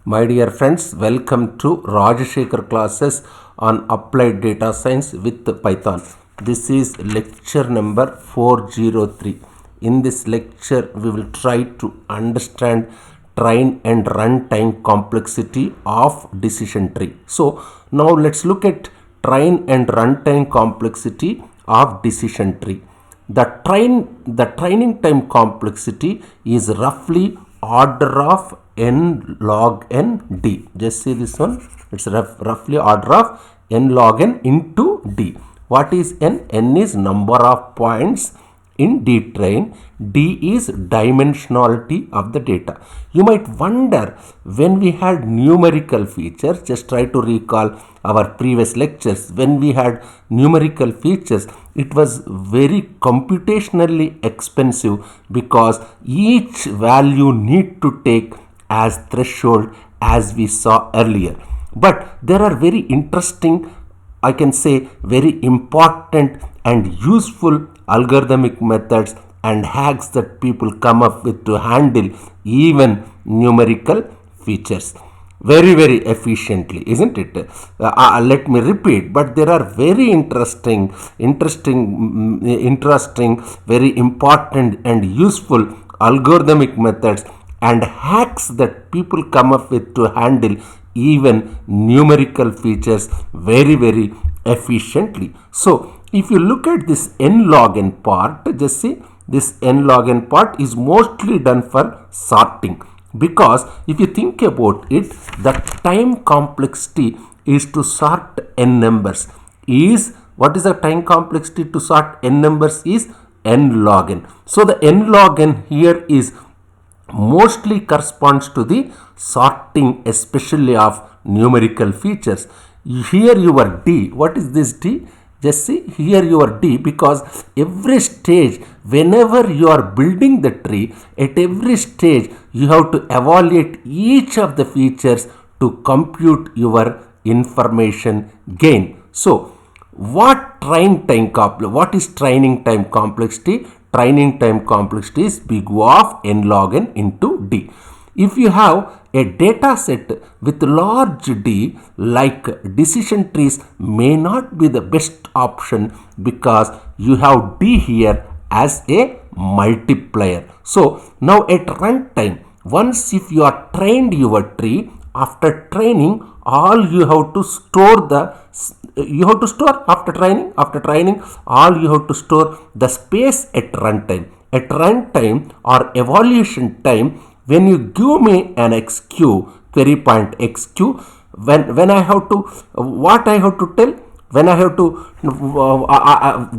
My dear friends, welcome to Rajashekhar classes on applied data science with Python. This is lecture number 403. In this lecture, we will try to understand train and runtime complexity of decision tree. So now let's look at train and runtime complexity of decision tree. The training time complexity is roughly order of n log n d. Just see this one. It's roughly order of n log n into d. What is n? N is number of points in D train. D is dimensionality of the data. You might wonder, when we had numerical features, just try to recall our previous lectures. When we had numerical features, it was very computationally expensive because each value need to take as threshold, as we saw earlier. But there are very interesting, I can say very important and useful algorithmic methods and hacks that people come up with to handle even numerical features very efficiently, isn't it? Let me repeat, but there are very interesting, very important and useful algorithmic methods and hacks that people come up with to handle even numerical features very efficiently. So if you look at this n log n part, just see this n log n part is mostly done for sorting, because if you think about it, the time complexity is to sort n numbers. What is the time complexity to sort n numbers is n log n. So the n log n here is mostly corresponds to the sorting, especially of numerical features. Here your d, what is this d? Just see here your d, because every stage, whenever you are building the tree, at every stage you have to evaluate each of the features to compute your information gain. So what is training time complexity? Training time complexity is big O of n log n into d. If you have a data set with large D, like decision trees may not be the best option because you have D here as a multiplier. So now at runtime, once if you are trained your tree, after training, all you have to store after training, all you have to store the space at runtime. At runtime or evaluation time, when you give me an xq, query point xq, when I have to, what I have to tell? When I have to,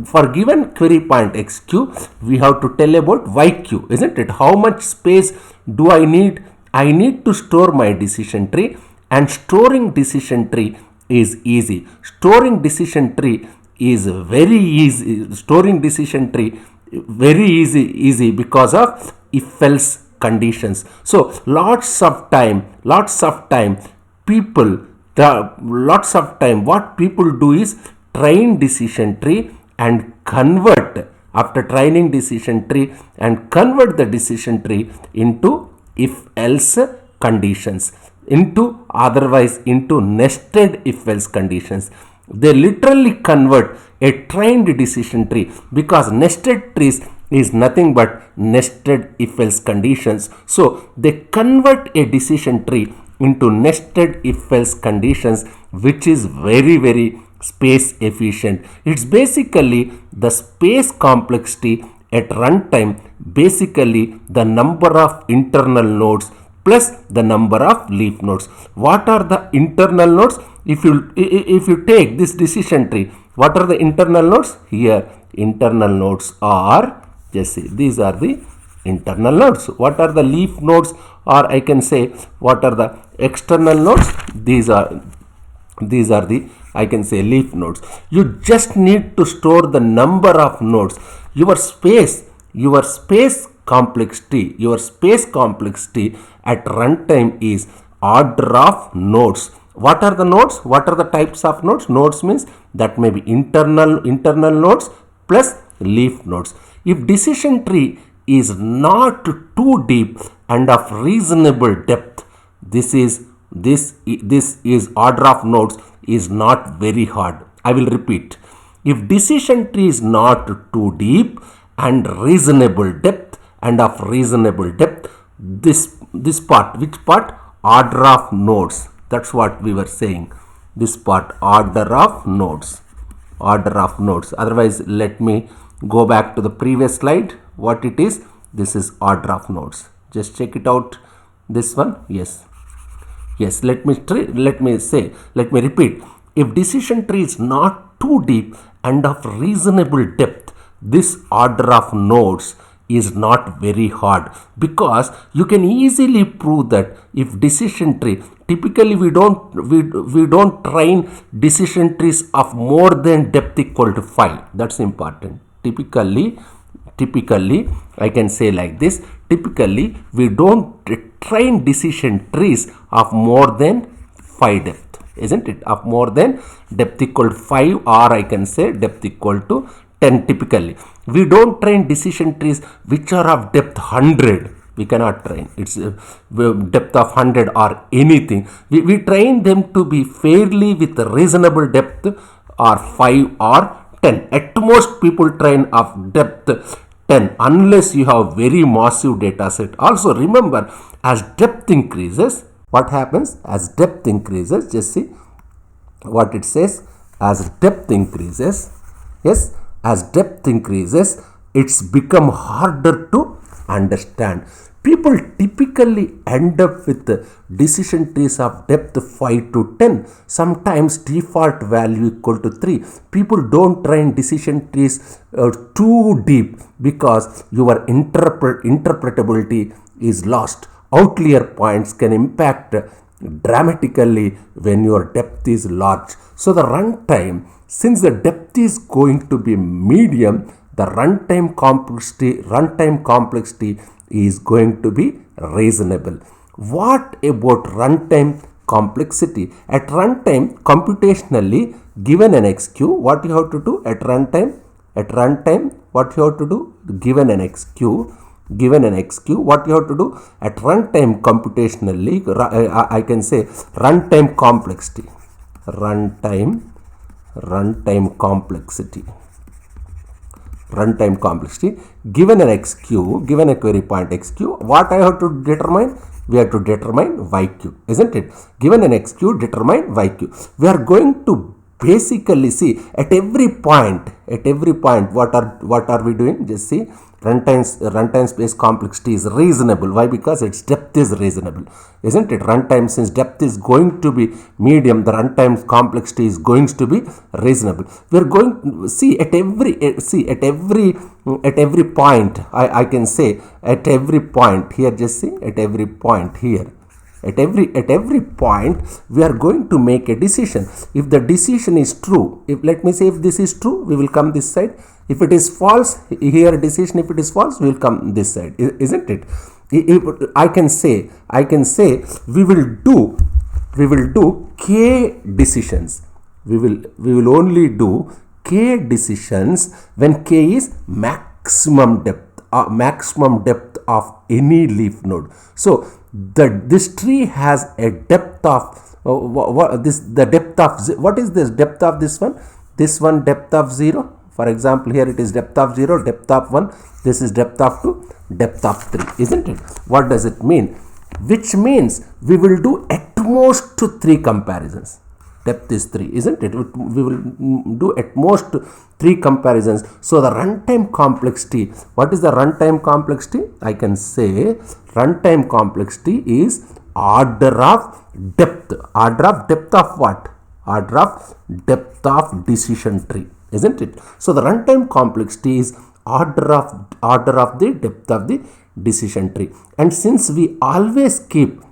for given query point xq, we have to tell about yq, isn't it? How much space do I need? I need to store my decision tree, and storing decision tree is easy. Storing decision tree is very easy. Storing decision tree very easy because of if else conditions. So lots of time what people do is train decision tree and convert, after training decision tree, and convert the decision tree into if else conditions, into nested if else conditions. They literally convert a trained decision tree, because nested trees is nothing but nested if else conditions. So they convert a decision tree into nested if else conditions, which is very space efficient. It's basically the space complexity at runtime, basically the number of internal nodes plus the number of leaf nodes. What are the internal nodes? If you take this decision tree, what are the internal nodes? Here internal nodes are, just see, these are the internal nodes. What are the leaf nodes, or I can say what are the external nodes? These are the, I can say, leaf nodes. You just need to store the number of nodes. Your space complexity at runtime is order of nodes. What are the nodes? What are the types of nodes? Nodes means that may be internal nodes plus leaf nodes. If decision tree is not too deep and of reasonable depth, this is this is order of nodes is not very hard. I will repeat. If decision tree is not too deep and reasonable depth and of reasonable depth, this part, which part? Order of nodes. That's what we were saying. This part, order of nodes. Order of nodes. Otherwise, let me go back to the previous slide. What it is? This is order of nodes. Just check it out. This one, yes. Yes, let me repeat. If decision tree is not too deep and of reasonable depth, this order of nodes is not very hard, because you can easily prove that if decision tree, typically we don't train decision trees of more than depth equal to 5. That's important. Typically I can say like this, typically we don't train decision trees of more than 5 depth, isn't it? Of more than depth equal to 5, or I can say depth equal to 10. Typically we don't train decision trees which are of depth 100. We cannot train. It's depth of 100 or anything. We train them to be fairly with a reasonable depth, or 5 or 10. At most people train of depth 10 unless you have very massive data set. Also remember, as depth increases, what happens? As depth increases, just see what it says. As depth increases, yes, as depth increases, it's become harder to understand. People typically end up with decision trees of depth 5 to 10, sometimes default value equal to 3. People don't train decision trees too deep because your interpretability is lost. Outlier points can impact dramatically when your depth is large. So the runtime, since the depth is going to be medium, the runtime complexity is going to be reasonable. What about runtime complexity? At runtime, computationally, given an XQ, what you have to do at runtime? At runtime, what you have to do? Given an XQ, what you have to do? At runtime computationally, I can say runtime complexity. Runtime complexity, given an XQ, given a query point XQ, what I have to determine? We have to determine YQ, isn't it? Given an XQ, determine YQ. We are going to basically see at every point, what are we doing? Just see, runtime space complexity is reasonable. Why? Because its depth is reasonable, isn't it? Runtime, since depth is going to be medium, the runtime complexity is going to be reasonable. We are going to see at every point. I can say at every point here. Just see at every point here. At every point we are going to make a decision. If the decision is true, let me say if this is true, we will come this side. If it is false, here decision, if it is false, we will come this side, isn't it? I can say we will do k decisions. We will only do k decisions when k is maximum depth of any leaf node. So this tree has a depth of what is this depth of this one? This one depth of 0. For example, here it is depth of 0, depth of 1. This is depth of 2, depth of 3, isn't it? What does it mean? Which means we will do at most 3 comparisons. Depth is 3, isn't it? We will do at most 3 comparisons. So the runtime complexity, what is the runtime complexity? I can say runtime complexity is order of depth. Order of depth of what? Order of depth of decision tree, isn't it? So the runtime complexity is order of the depth of the decision tree. And since we always keep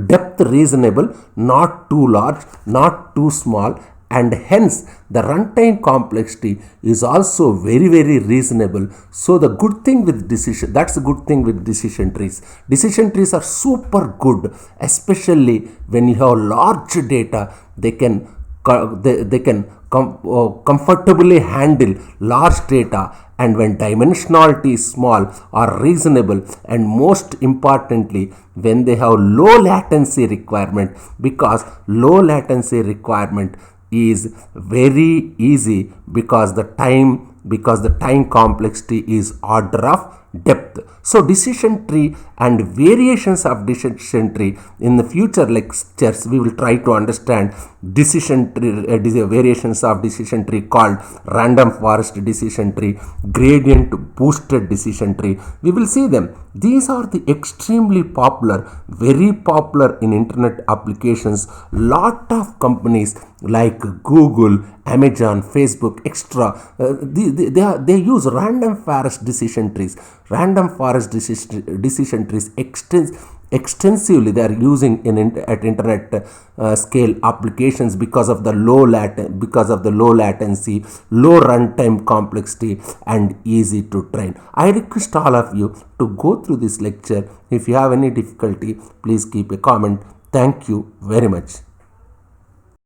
depth reasonable, not too large, not too small, and hence the runtime complexity is also very, very reasonable. So the good thing with decision, that's the good thing with decision trees. Decision trees are super good, especially when you have large data. They can they can comfortably handle large data, and when dimensionality is small or reasonable, and most importantly when they have low latency requirement, because low latency requirement is very easy because the time complexity is order of depth. So decision tree and variations of decision tree, in the future lectures we will try to understand decision tree variations of decision tree called random forest decision tree, gradient boosted decision tree. We will see them. These are the extremely popular, very popular in internet applications. Lot of companies like Google, Amazon, Facebook, extra, they use random forest decision trees. Random forest decision trees extensively they are using at internet scale applications because of the low latency, low runtime complexity, and easy to train. I request all of you to go through this lecture. If you have any difficulty, please keep a comment. Thank you very much.